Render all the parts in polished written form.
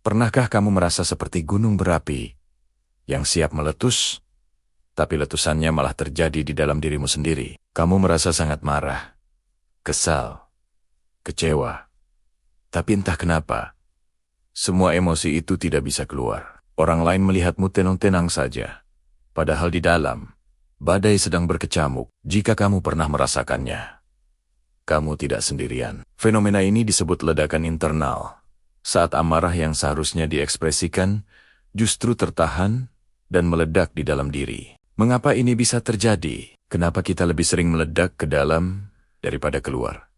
Pernahkah kamu merasa seperti gunung berapi yang siap meletus, tapi letusannya malah terjadi di dalam dirimu sendiri? Kamu merasa sangat marah, kesal, kecewa. Tapi entah kenapa, semua emosi itu tidak bisa keluar. Orang lain melihatmu tenang-tenang saja, padahal di dalam, badai sedang berkecamuk. Jika kamu pernah merasakannya, kamu tidak sendirian. Fenomena ini disebut ledakan internal. Saat amarah yang seharusnya diekspresikan, justru tertahan dan meledak di dalam diri. Mengapa ini bisa terjadi? Kenapa kita lebih sering meledak ke dalam daripada keluar?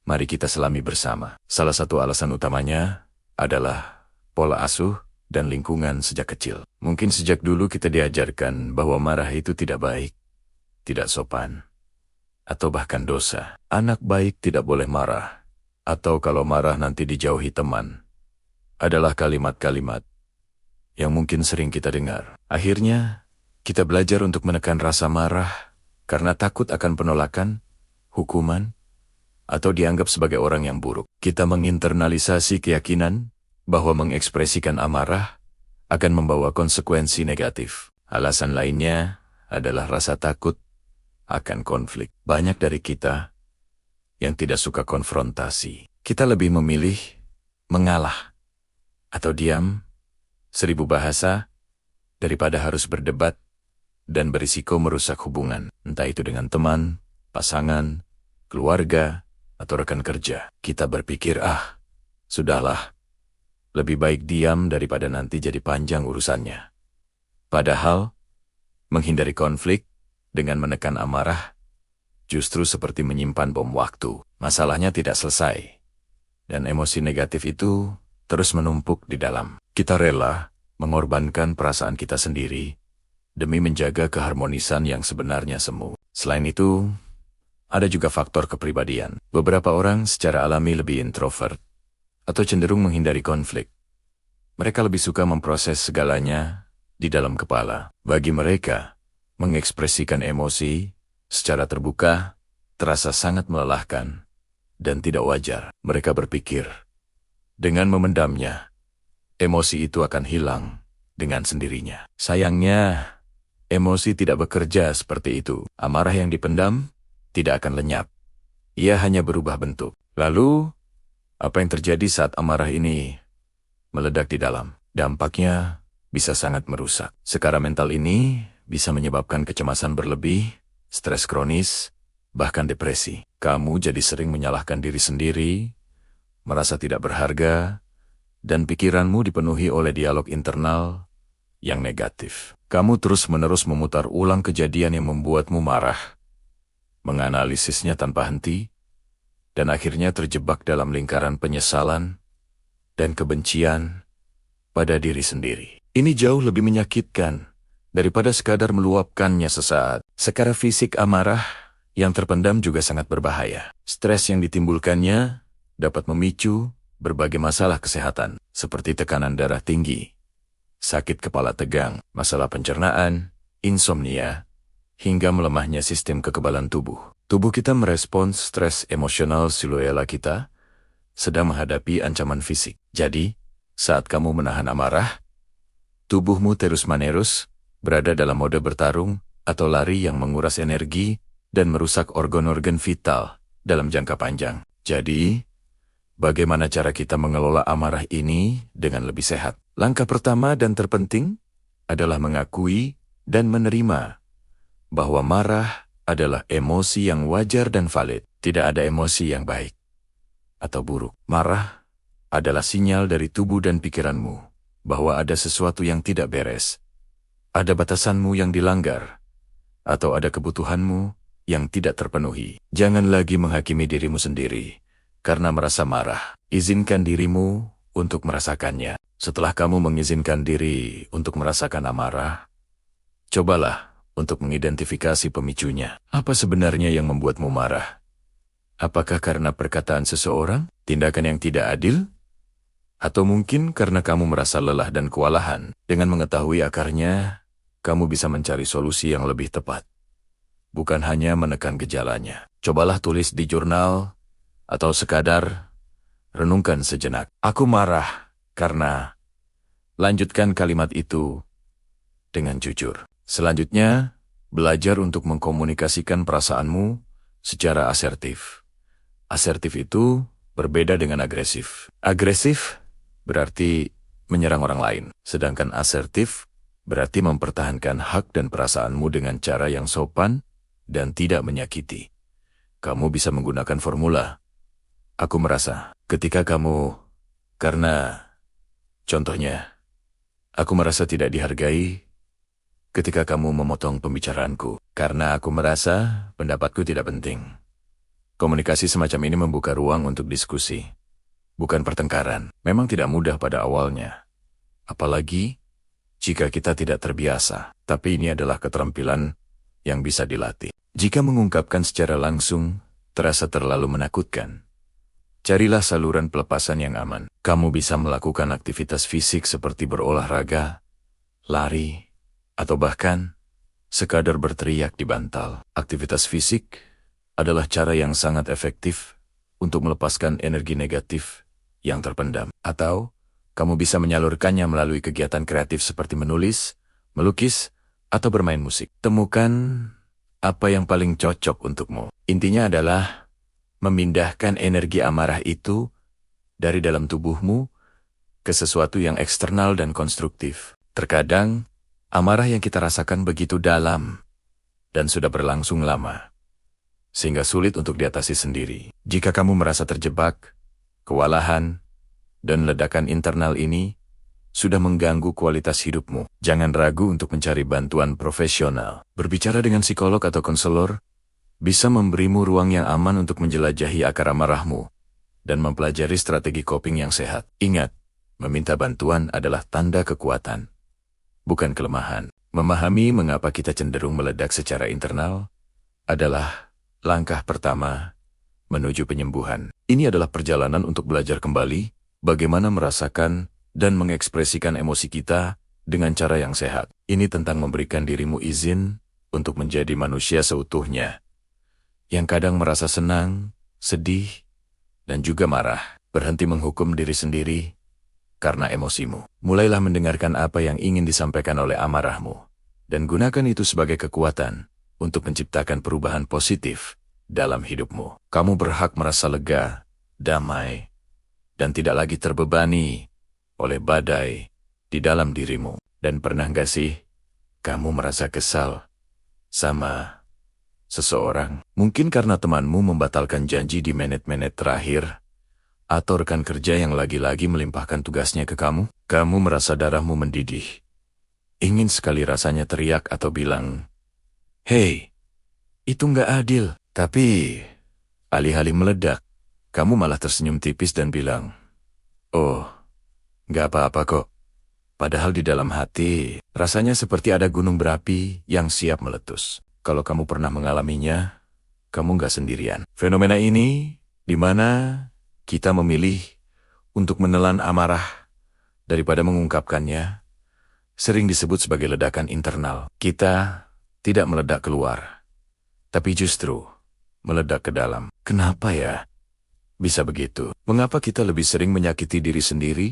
Mari kita selami bersama. Salah satu alasan utamanya adalah pola asuh dan lingkungan sejak kecil. Mungkin sejak dulu kita diajarkan bahwa marah itu tidak baik, tidak sopan, atau bahkan dosa. Anak baik tidak boleh marah, atau kalau marah nanti dijauhi teman, adalah kalimat-kalimat yang mungkin sering kita dengar. Akhirnya, kita belajar untuk menekan rasa marah karena takut akan penolakan, hukuman, atau dianggap sebagai orang yang buruk. Kita menginternalisasi keyakinan bahwa mengekspresikan amarah akan membawa konsekuensi negatif. Alasan lainnya adalah rasa takut akan konflik. Banyak dari kita yang tidak suka konfrontasi. Kita lebih memilih mengalah atau diam 1000 bahasa daripada harus berdebat dan berisiko merusak hubungan, entah itu dengan teman, pasangan, keluarga, atau rekan kerja. Kita berpikir, sudahlah, lebih baik diam daripada nanti jadi panjang urusannya. Padahal, menghindari konflik dengan menekan amarah justru seperti menyimpan bom waktu. Masalahnya tidak selesai, dan emosi negatif itu terus menumpuk di dalam. Kita rela mengorbankan perasaan kita sendiri demi menjaga keharmonisan yang sebenarnya semu. Selain itu, ada juga faktor kepribadian. Beberapa orang secara alami lebih introvert atau cenderung menghindari konflik. Mereka lebih suka memproses segalanya di dalam kepala. Bagi mereka, mengekspresikan emosi secara terbuka terasa sangat melelahkan dan tidak wajar. Mereka berpikir, dengan memendamnya, emosi itu akan hilang dengan sendirinya. Sayangnya, emosi tidak bekerja seperti itu. Amarah yang dipendam tidak akan lenyap. Ia hanya berubah bentuk. Lalu, apa yang terjadi saat amarah ini meledak di dalam? Dampaknya bisa sangat merusak. Secara mental ini bisa menyebabkan kecemasan berlebih, stres kronis, bahkan depresi. Kamu jadi sering menyalahkan diri sendiri, merasa tidak berharga, dan pikiranmu dipenuhi oleh dialog internal yang negatif. Kamu terus-menerus memutar ulang kejadian yang membuatmu marah, menganalisisnya tanpa henti, dan akhirnya terjebak dalam lingkaran penyesalan dan kebencian pada diri sendiri. Ini jauh lebih menyakitkan daripada sekadar meluapkannya sesaat. Secara fisik, amarah yang terpendam juga sangat berbahaya. Stres yang ditimbulkannya dapat memicu berbagai masalah kesehatan, seperti tekanan darah tinggi, sakit kepala tegang, masalah pencernaan, insomnia, hingga melemahnya sistem kekebalan tubuh. Tubuh kita merespons stres emosional siluela kita sedang menghadapi ancaman fisik. Jadi, saat kamu menahan amarah, tubuhmu terus-menerus berada dalam mode bertarung atau lari yang menguras energi dan merusak organ-organ vital dalam jangka panjang. Jadi, bagaimana cara kita mengelola amarah ini dengan lebih sehat? Langkah pertama dan terpenting adalah mengakui dan menerima bahwa marah adalah emosi yang wajar dan valid. Tidak ada emosi yang baik atau buruk. Marah adalah sinyal dari tubuh dan pikiranmu bahwa ada sesuatu yang tidak beres. Ada batasanmu yang dilanggar, atau ada kebutuhanmu yang tidak terpenuhi. Jangan lagi menghakimi dirimu sendiri karena merasa marah. Izinkan dirimu untuk merasakannya. Setelah kamu mengizinkan diri untuk merasakan amarah, cobalah untuk mengidentifikasi pemicunya. Apa sebenarnya yang membuatmu marah? Apakah karena perkataan seseorang, tindakan yang tidak adil? Atau mungkin karena kamu merasa lelah dan kewalahan? Dengan mengetahui akarnya, kamu bisa mencari solusi yang lebih tepat. Bukan hanya menekan gejalanya. Cobalah tulis di jurnal, atau sekadar renungkan sejenak. Aku marah Karena, lanjutkan kalimat itu dengan jujur. Selanjutnya, belajar untuk mengkomunikasikan perasaanmu secara asertif. Asertif itu berbeda dengan agresif. Agresif berarti menyerang orang lain, sedangkan asertif berarti mempertahankan hak dan perasaanmu dengan cara yang sopan dan tidak menyakiti. Kamu bisa menggunakan formula, aku merasa, ketika kamu, karena, contohnya, aku merasa tidak dihargai ketika kamu memotong pembicaraanku, karena aku merasa pendapatku tidak penting. Komunikasi semacam ini membuka ruang untuk diskusi, bukan pertengkaran. Memang tidak mudah pada awalnya, apalagi jika kita tidak terbiasa, tapi ini adalah keterampilan yang bisa dilatih. Jika mengungkapkan secara langsung terasa terlalu menakutkan, carilah saluran pelepasan yang aman. Kamu bisa melakukan aktivitas fisik seperti berolahraga, lari, atau bahkan sekadar berteriak di bantal. Aktivitas fisik adalah cara yang sangat efektif untuk melepaskan energi negatif yang terpendam. Atau kamu bisa menyalurkannya melalui kegiatan kreatif seperti menulis, melukis, atau bermain musik. Temukan apa yang paling cocok untukmu. Intinya adalah memindahkan energi amarah itu dari dalam tubuhmu ke sesuatu yang eksternal dan konstruktif. Terkadang, amarah yang kita rasakan begitu dalam dan sudah berlangsung lama, sehingga sulit untuk diatasi sendiri. Jika kamu merasa terjebak, kewalahan, dan ledakan internal ini sudah mengganggu kualitas hidupmu, jangan ragu untuk mencari bantuan profesional. Berbicara dengan psikolog atau konselor bisa memberimu ruang yang aman untuk menjelajahi akar amarahmu dan mempelajari strategi coping yang sehat. Ingat, meminta bantuan adalah tanda kekuatan, bukan kelemahan. Memahami mengapa kita cenderung meledak secara internal adalah langkah pertama menuju penyembuhan. Ini adalah perjalanan untuk belajar kembali bagaimana merasakan dan mengekspresikan emosi kita dengan cara yang sehat. Ini tentang memberikan dirimu izin untuk menjadi manusia seutuhnya, yang kadang merasa senang, sedih, dan juga marah. Berhenti menghukum diri sendiri karena emosimu. Mulailah mendengarkan apa yang ingin disampaikan oleh amarahmu, dan gunakan itu sebagai kekuatan untuk menciptakan perubahan positif dalam hidupmu. Kamu berhak merasa lega, damai, dan tidak lagi terbebani oleh badai di dalam dirimu. Dan pernah gak sih kamu merasa kesal sama seseorang? Mungkin karena temanmu membatalkan janji di menit-menit terakhir, atau rekan kerja yang lagi-lagi melimpahkan tugasnya ke kamu. Kamu merasa darahmu mendidih. Ingin sekali rasanya teriak atau bilang, "Hei, itu nggak adil." Tapi, alih-alih meledak, kamu malah tersenyum tipis dan bilang, "Oh, nggak apa-apa kok." Padahal di dalam hati, rasanya seperti ada gunung berapi yang siap meletus. Kalau kamu pernah mengalaminya, kamu nggak sendirian. Fenomena ini, di mana kita memilih untuk menelan amarah daripada mengungkapkannya, sering disebut sebagai ledakan internal. Kita tidak meledak keluar, tapi justru meledak ke dalam. Kenapa ya bisa begitu? Mengapa kita lebih sering menyakiti diri sendiri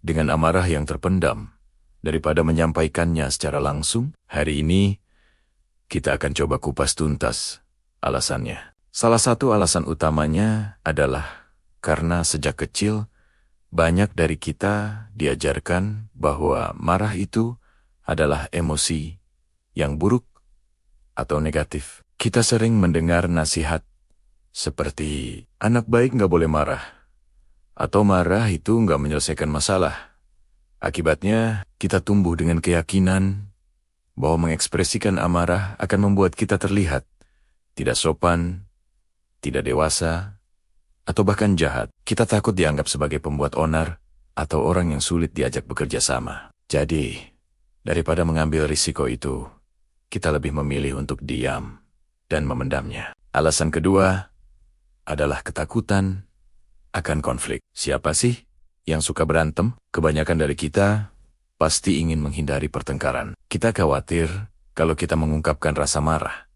dengan amarah yang terpendam daripada menyampaikannya secara langsung? Hari ini, kita akan coba kupas tuntas alasannya. Salah satu alasan utamanya adalah karena sejak kecil, banyak dari kita diajarkan bahwa marah itu adalah emosi yang buruk atau negatif. Kita sering mendengar nasihat seperti, anak baik nggak boleh marah, atau marah itu nggak menyelesaikan masalah. Akibatnya, kita tumbuh dengan keyakinan bahwa mengekspresikan amarah akan membuat kita terlihat tidak sopan, tidak dewasa, atau bahkan jahat. Kita takut dianggap sebagai pembuat onar atau orang yang sulit diajak bekerja sama. Jadi, daripada mengambil risiko itu, kita lebih memilih untuk diam dan memendamnya. Alasan kedua adalah ketakutan akan konflik. Siapa sih yang suka berantem? Kebanyakan dari kita pasti ingin menghindari pertengkaran. Kita khawatir kalau kita mengungkapkan rasa marah,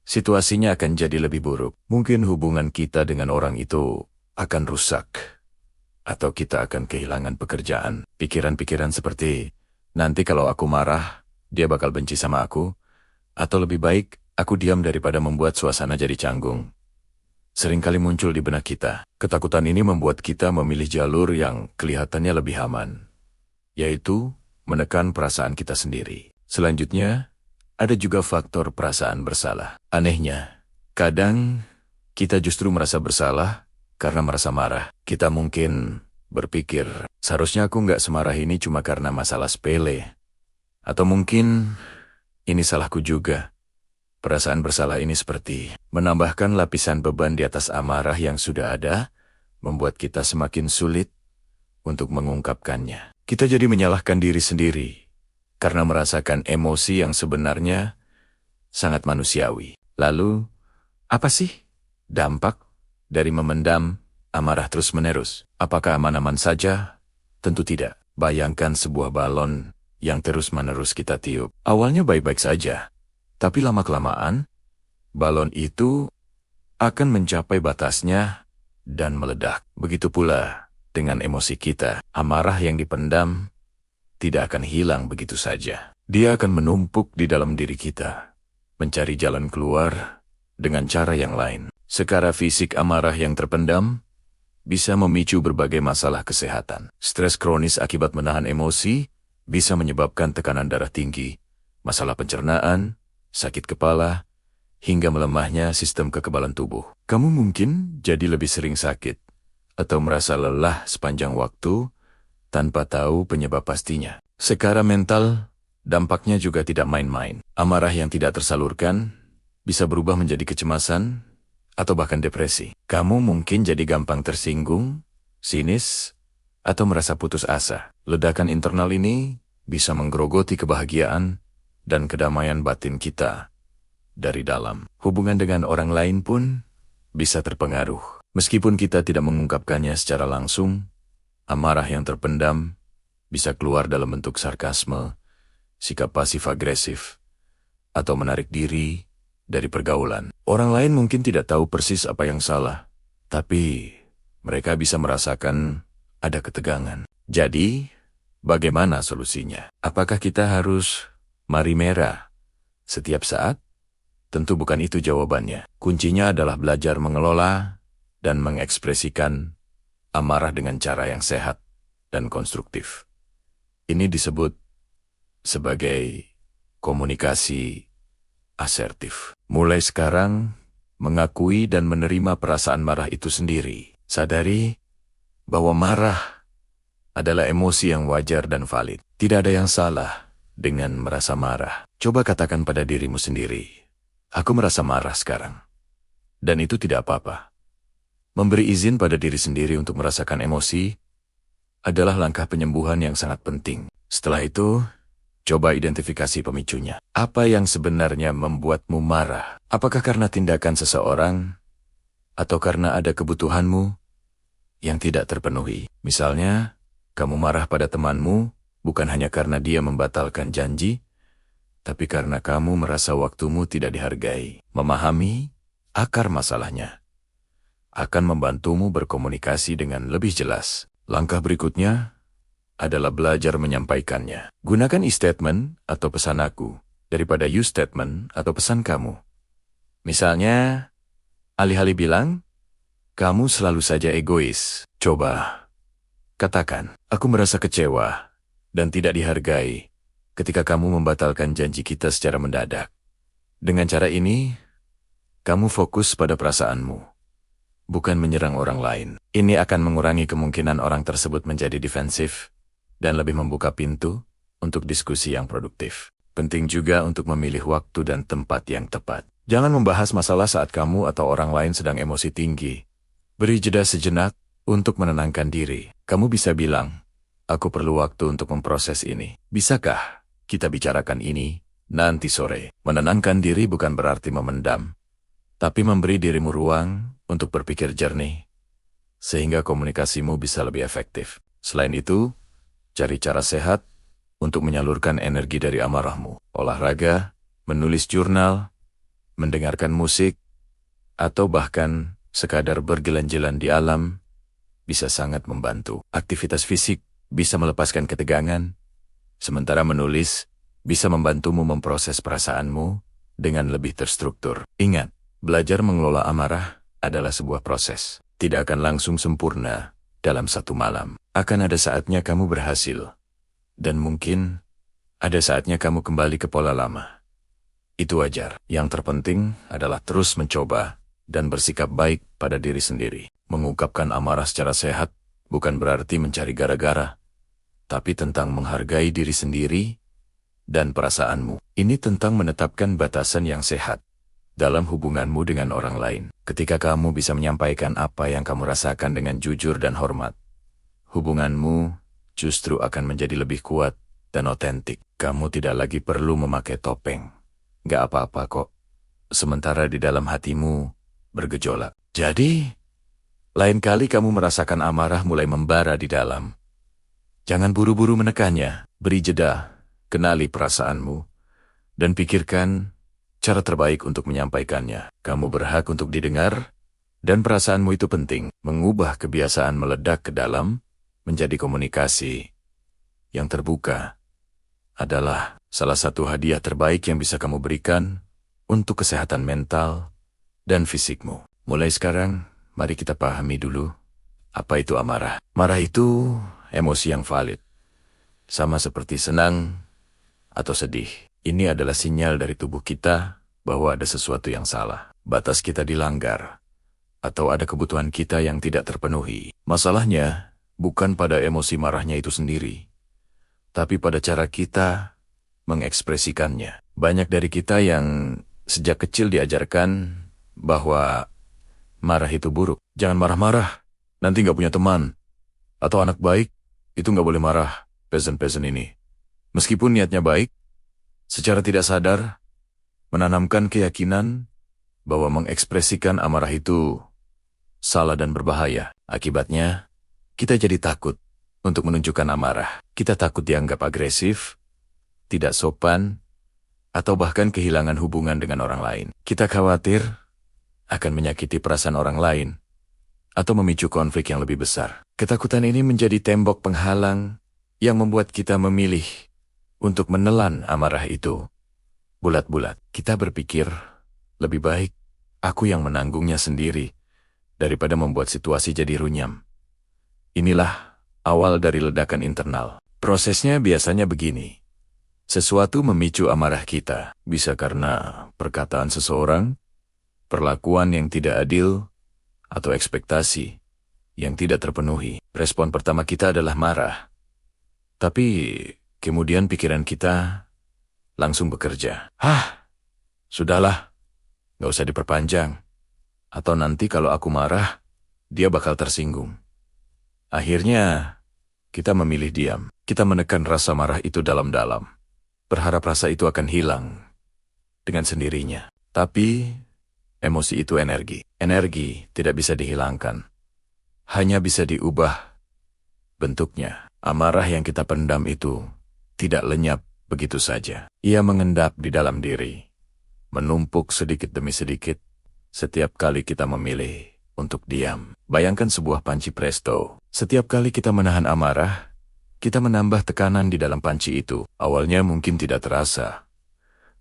situasinya akan jadi lebih buruk. Mungkin hubungan kita dengan orang itu akan rusak, atau kita akan kehilangan pekerjaan. Pikiran-pikiran seperti, nanti kalau aku marah, dia bakal benci sama aku, atau lebih baik, aku diam daripada membuat suasana jadi canggung. Seringkali muncul di benak kita. Ketakutan ini membuat kita memilih jalur yang kelihatannya lebih aman, yaitu menekan perasaan kita sendiri. Selanjutnya, ada juga faktor perasaan bersalah. Anehnya, kadang kita justru merasa bersalah karena merasa marah. Kita mungkin berpikir, seharusnya aku nggak semarah ini cuma karena masalah sepele. Atau mungkin ini salahku juga. Perasaan bersalah ini seperti menambahkan lapisan beban di atas amarah yang sudah ada, membuat kita semakin sulit untuk mengungkapkannya. Kita jadi menyalahkan diri sendiri karena merasakan emosi yang sebenarnya sangat manusiawi. Lalu, apa sih dampak dari memendam amarah terus-menerus? Apakah aman-aman saja? Tentu tidak. Bayangkan sebuah balon yang terus-menerus kita tiup. Awalnya baik-baik saja, tapi lama-kelamaan, balon itu akan mencapai batasnya dan meledak. Begitu pula dengan emosi kita. Amarah yang dipendam tidak akan hilang begitu saja. Dia akan menumpuk di dalam diri kita, mencari jalan keluar dengan cara yang lain. Secara fisik, amarah yang terpendam bisa memicu berbagai masalah kesehatan. Stres kronis akibat menahan emosi bisa menyebabkan tekanan darah tinggi, masalah pencernaan, sakit kepala, hingga melemahnya sistem kekebalan tubuh. Kamu mungkin jadi lebih sering sakit atau merasa lelah sepanjang waktu tanpa tahu penyebab pastinya. Secara mental, dampaknya juga tidak main-main. Amarah yang tidak tersalurkan bisa berubah menjadi kecemasan atau bahkan depresi. Kamu mungkin jadi gampang tersinggung, sinis, atau merasa putus asa. Ledakan internal ini bisa menggerogoti kebahagiaan dan kedamaian batin kita dari dalam. Hubungan dengan orang lain pun bisa terpengaruh. Meskipun kita tidak mengungkapkannya secara langsung, amarah yang terpendam bisa keluar dalam bentuk sarkasme, sikap pasif-agresif, atau menarik diri dari pergaulan. Orang lain mungkin tidak tahu persis apa yang salah, tapi mereka bisa merasakan ada ketegangan. Jadi, bagaimana solusinya? Apakah kita harus mari merah setiap saat? Tentu bukan itu jawabannya. Kuncinya adalah belajar mengelola dan mengekspresikan amarah dengan cara yang sehat dan konstruktif. Ini disebut sebagai komunikasi asertif. Mulai sekarang, mengakui dan menerima perasaan marah itu sendiri. Sadari bahwa marah adalah emosi yang wajar dan valid. Tidak ada yang salah dengan merasa marah. Coba katakan pada dirimu sendiri, aku merasa marah sekarang. Dan itu tidak apa-apa. Memberi izin pada diri sendiri untuk merasakan emosi adalah langkah penyembuhan yang sangat penting. Setelah itu, coba identifikasi pemicunya. Apa yang sebenarnya membuatmu marah? Apakah karena tindakan seseorang atau karena ada kebutuhanmu yang tidak terpenuhi? Misalnya, kamu marah pada temanmu bukan hanya karena dia membatalkan janji, tapi karena kamu merasa waktumu tidak dihargai. Memahami akar masalahnya akan membantumu berkomunikasi dengan lebih jelas. Langkah berikutnya adalah belajar menyampaikannya. Gunakan I-statement atau pesan aku daripada you statement atau pesan kamu. Misalnya, alih-alih bilang, kamu selalu saja egois. Coba katakan, aku merasa kecewa dan tidak dihargai ketika kamu membatalkan janji kita secara mendadak. Dengan cara ini, kamu fokus pada perasaanmu, bukan menyerang orang lain. Ini akan mengurangi kemungkinan orang tersebut menjadi defensif dan lebih membuka pintu untuk diskusi yang produktif. Penting juga untuk memilih waktu dan tempat yang tepat. Jangan membahas masalah saat kamu atau orang lain sedang emosi tinggi. Beri jeda sejenak untuk menenangkan diri. Kamu bisa bilang, aku perlu waktu untuk memproses ini. Bisakah kita bicarakan ini nanti sore? Menenangkan diri bukan berarti memendam, tapi memberi dirimu ruang untuk berpikir jernih, sehingga komunikasimu bisa lebih efektif. Selain itu, cari cara sehat untuk menyalurkan energi dari amarahmu. Olahraga, menulis jurnal, mendengarkan musik, atau bahkan sekadar berjalan-jalan di alam bisa sangat membantu. Aktivitas fisik bisa melepaskan ketegangan, sementara menulis bisa membantumu memproses perasaanmu dengan lebih terstruktur. Ingat, belajar mengelola amarah adalah sebuah proses. Tidak akan langsung sempurna dalam satu malam. Akan ada saatnya kamu berhasil. Dan mungkin ada saatnya kamu kembali ke pola lama. Itu wajar. Yang terpenting adalah terus mencoba dan bersikap baik pada diri sendiri. Mengungkapkan amarah secara sehat bukan berarti mencari gara-gara, tapi tentang menghargai diri sendiri dan perasaanmu. Ini tentang menetapkan batasan yang sehat dalam hubunganmu dengan orang lain. Ketika kamu bisa menyampaikan apa yang kamu rasakan dengan jujur dan hormat, hubunganmu justru akan menjadi lebih kuat dan otentik. Kamu tidak lagi perlu memakai topeng. Gak apa-apa kok. Sementara di dalam hatimu bergejolak. Jadi, lain kali kamu merasakan amarah mulai membara di dalam. Jangan buru-buru menekannya. Beri jeda, kenali perasaanmu, dan pikirkan cara terbaik untuk menyampaikannya. Kamu berhak untuk didengar, dan perasaanmu itu penting. Mengubah kebiasaan meledak ke dalam menjadi komunikasi yang terbuka adalah salah satu hadiah terbaik yang bisa kamu berikan untuk kesehatan mental dan fisikmu. Mulai sekarang, mari kita pahami dulu apa itu amarah. Marah itu emosi yang valid, sama seperti senang atau sedih. Ini adalah sinyal dari tubuh kita bahwa ada sesuatu yang salah. Batas kita dilanggar, atau ada kebutuhan kita yang tidak terpenuhi. Masalahnya bukan pada emosi marahnya itu sendiri, tapi pada cara kita mengekspresikannya. Banyak dari kita yang sejak kecil diajarkan bahwa marah itu buruk. Jangan marah-marah, nanti nggak punya teman. Atau anak baik, itu nggak boleh marah, peasant-peasant ini. Meskipun niatnya baik, secara tidak sadar, menanamkan keyakinan bahwa mengekspresikan amarah itu salah dan berbahaya. Akibatnya, kita jadi takut untuk menunjukkan amarah. Kita takut dianggap agresif, tidak sopan, atau bahkan kehilangan hubungan dengan orang lain. Kita khawatir akan menyakiti perasaan orang lain, atau memicu konflik yang lebih besar. Ketakutan ini menjadi tembok penghalang yang membuat kita memilih untuk menelan amarah itu bulat-bulat. Kita berpikir, lebih baik aku yang menanggungnya sendiri, daripada membuat situasi jadi runyam. Inilah awal dari ledakan internal. Prosesnya biasanya begini. Sesuatu memicu amarah kita, bisa karena perkataan seseorang, perlakuan yang tidak adil, atau ekspektasi yang tidak terpenuhi. Respon pertama kita adalah marah. Tapi kemudian pikiran kita langsung bekerja. Sudahlah, gak usah diperpanjang. Atau nanti kalau aku marah, dia bakal tersinggung. Akhirnya, kita memilih diam. Kita menekan rasa marah itu dalam-dalam. Berharap rasa itu akan hilang dengan sendirinya. Tapi, emosi itu energi. Energi tidak bisa dihilangkan. Hanya bisa diubah bentuknya. Amarah yang kita pendam itu tidak lenyap begitu saja. Ia mengendap di dalam diri, menumpuk sedikit demi sedikit setiap kali kita memilih untuk diam. Bayangkan sebuah panci presto. Setiap kali kita menahan amarah, kita menambah tekanan di dalam panci itu. Awalnya mungkin tidak terasa,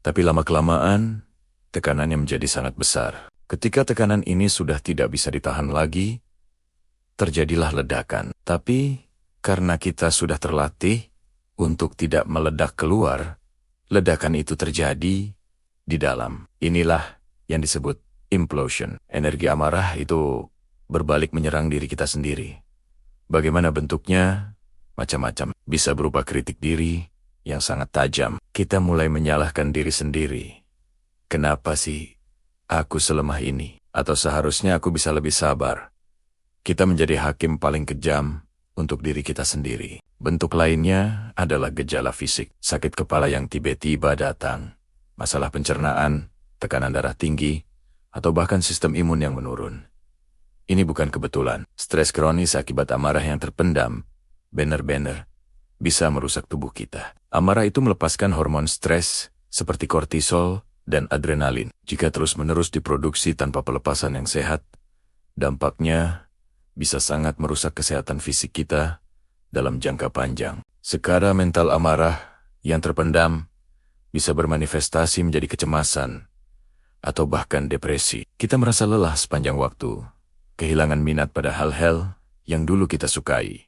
tapi lama-kelamaan tekanannya menjadi sangat besar. Ketika tekanan ini sudah tidak bisa ditahan lagi, terjadilah ledakan. Tapi karena kita sudah terlatih untuk tidak meledak keluar, ledakan itu terjadi di dalam. Inilah yang disebut implosion. Energi amarah itu berbalik menyerang diri kita sendiri. Bagaimana bentuknya? Macam-macam. Bisa berupa kritik diri yang sangat tajam. Kita mulai menyalahkan diri sendiri. Kenapa sih aku selemah ini? Atau seharusnya aku bisa lebih sabar. Kita menjadi hakim paling kejam untuk diri kita sendiri. Bentuk lainnya adalah gejala fisik. Sakit kepala yang tiba-tiba datang. Masalah pencernaan, tekanan darah tinggi, atau bahkan sistem imun yang menurun. Ini bukan kebetulan. Stres kronis akibat amarah yang terpendam benar-benar bisa merusak tubuh kita. Amarah itu melepaskan hormon stres seperti kortisol dan adrenalin. Jika terus-menerus diproduksi tanpa pelepasan yang sehat, dampaknya bisa sangat merusak kesehatan fisik kita dalam jangka panjang. Skala mental amarah yang terpendam bisa bermanifestasi menjadi kecemasan atau bahkan depresi. Kita merasa lelah sepanjang waktu, kehilangan minat pada hal-hal yang dulu kita sukai,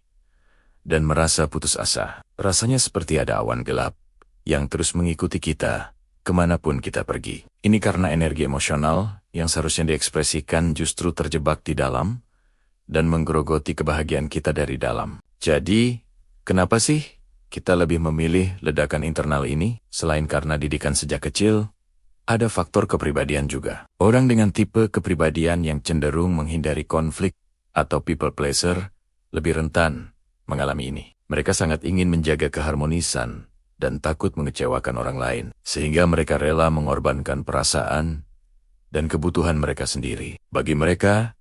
dan merasa putus asa. Rasanya seperti ada awan gelap yang terus mengikuti kita kemanapun kita pergi. Ini karena energi emosional yang seharusnya diekspresikan justru terjebak di dalam dan menggerogoti kebahagiaan kita dari dalam. Jadi, kenapa sih kita lebih memilih ledakan internal ini? Selain karena didikan sejak kecil, ada faktor kepribadian juga. Orang dengan tipe kepribadian yang cenderung menghindari konflik atau people pleaser lebih rentan mengalami ini. Mereka sangat ingin menjaga keharmonisan dan takut mengecewakan orang lain, sehingga mereka rela mengorbankan perasaan dan kebutuhan mereka sendiri. Bagi mereka,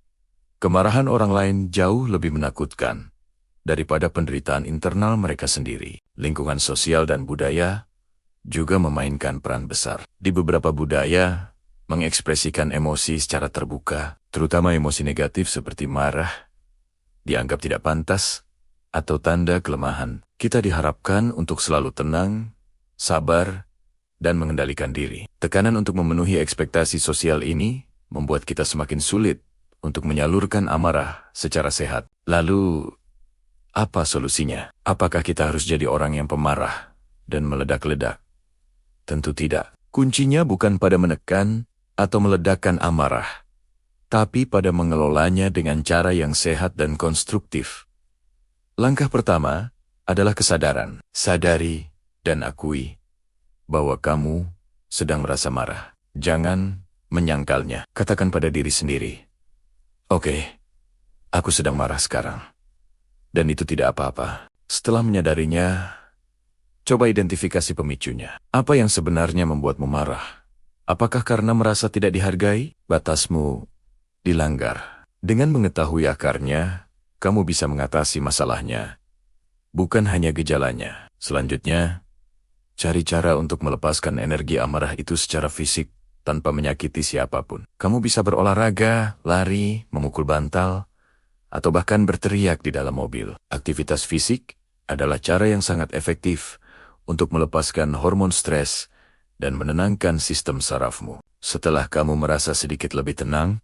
kemarahan orang lain jauh lebih menakutkan daripada penderitaan internal mereka sendiri. Lingkungan sosial dan budaya juga memainkan peran besar. Di beberapa budaya, mengekspresikan emosi secara terbuka, terutama emosi negatif seperti marah, dianggap tidak pantas atau tanda kelemahan. Kita diharapkan untuk selalu tenang, sabar, dan mengendalikan diri. Tekanan untuk memenuhi ekspektasi sosial ini membuat kita semakin sulit untuk menyalurkan amarah secara sehat. Lalu, apa solusinya? Apakah kita harus jadi orang yang pemarah dan meledak-ledak? Tentu tidak. Kuncinya bukan pada menekan atau meledakkan amarah, tapi pada mengelolanya dengan cara yang sehat dan konstruktif. Langkah pertama adalah kesadaran. Sadari dan akui bahwa kamu sedang merasa marah. Jangan menyangkalnya. Katakan pada diri sendiri, "Oke, aku sedang marah sekarang. Dan itu tidak apa-apa." Setelah menyadarinya, coba identifikasi pemicunya. Apa yang sebenarnya membuatmu marah? Apakah karena merasa tidak dihargai? Batasmu dilanggar. Dengan mengetahui akarnya, kamu bisa mengatasi masalahnya, bukan hanya gejalanya. Selanjutnya, cari cara untuk melepaskan energi amarah itu secara fisik tanpa menyakiti siapapun. Kamu bisa berolahraga, lari, memukul bantal, atau bahkan berteriak di dalam mobil. Aktivitas fisik adalah cara yang sangat efektif untuk melepaskan hormon stres dan menenangkan sistem sarafmu. Setelah kamu merasa sedikit lebih tenang,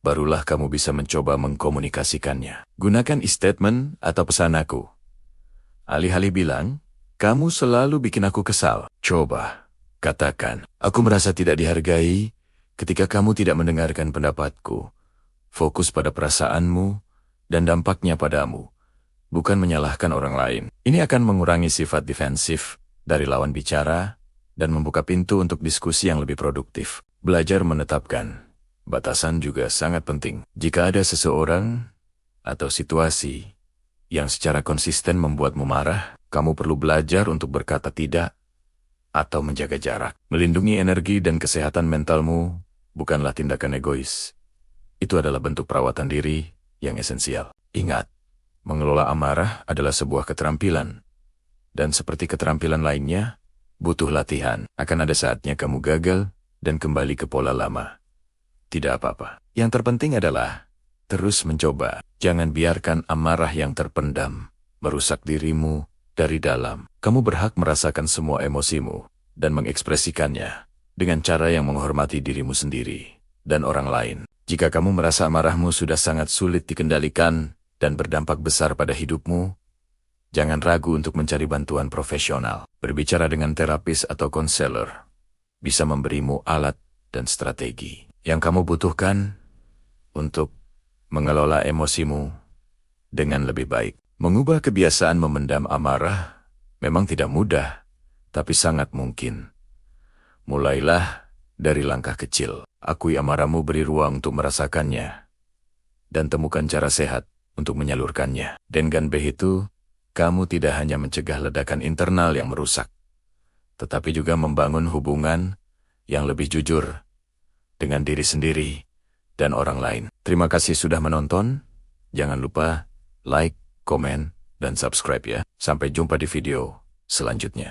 barulah kamu bisa mencoba mengkomunikasikannya. Gunakan statement atau pesan aku. Alih-alih bilang, "Kamu selalu bikin aku kesal." Coba katakan, "Aku merasa tidak dihargai ketika kamu tidak mendengarkan pendapatku." Fokus pada perasaanmu dan dampaknya padamu, bukan menyalahkan orang lain. Ini akan mengurangi sifat defensif dari lawan bicara dan membuka pintu untuk diskusi yang lebih produktif. Belajar menetapkan batasan juga sangat penting. Jika ada seseorang atau situasi yang secara konsisten membuatmu marah, kamu perlu belajar untuk berkata tidak atau menjaga jarak. Melindungi energi dan kesehatan mentalmu bukanlah tindakan egois. Itu adalah bentuk perawatan diri yang esensial. Ingat, mengelola amarah adalah sebuah keterampilan. Dan seperti keterampilan lainnya, butuh latihan. Akan ada saatnya kamu gagal dan kembali ke pola lama. Tidak apa-apa. Yang terpenting adalah terus mencoba. Jangan biarkan amarah yang terpendam merusak dirimu dari dalam. Kamu berhak merasakan semua emosimu dan mengekspresikannya dengan cara yang menghormati dirimu sendiri dan orang lain. Jika kamu merasa amarahmu sudah sangat sulit dikendalikan dan berdampak besar pada hidupmu, jangan ragu untuk mencari bantuan profesional. Berbicara dengan terapis atau konselor bisa memberimu alat dan strategi yang kamu butuhkan untuk mengelola emosimu dengan lebih baik. Mengubah kebiasaan memendam amarah memang tidak mudah, tapi sangat mungkin. Mulailah dari langkah kecil. Akui amarahmu, beri ruang untuk merasakannya, dan temukan cara sehat untuk menyalurkannya. Dengan begitu, kamu tidak hanya mencegah ledakan internal yang merusak, tetapi juga membangun hubungan yang lebih jujur dengan diri sendiri dan orang lain. Terima kasih sudah menonton. Jangan lupa like, komen, dan subscribe ya. Sampai jumpa di video selanjutnya.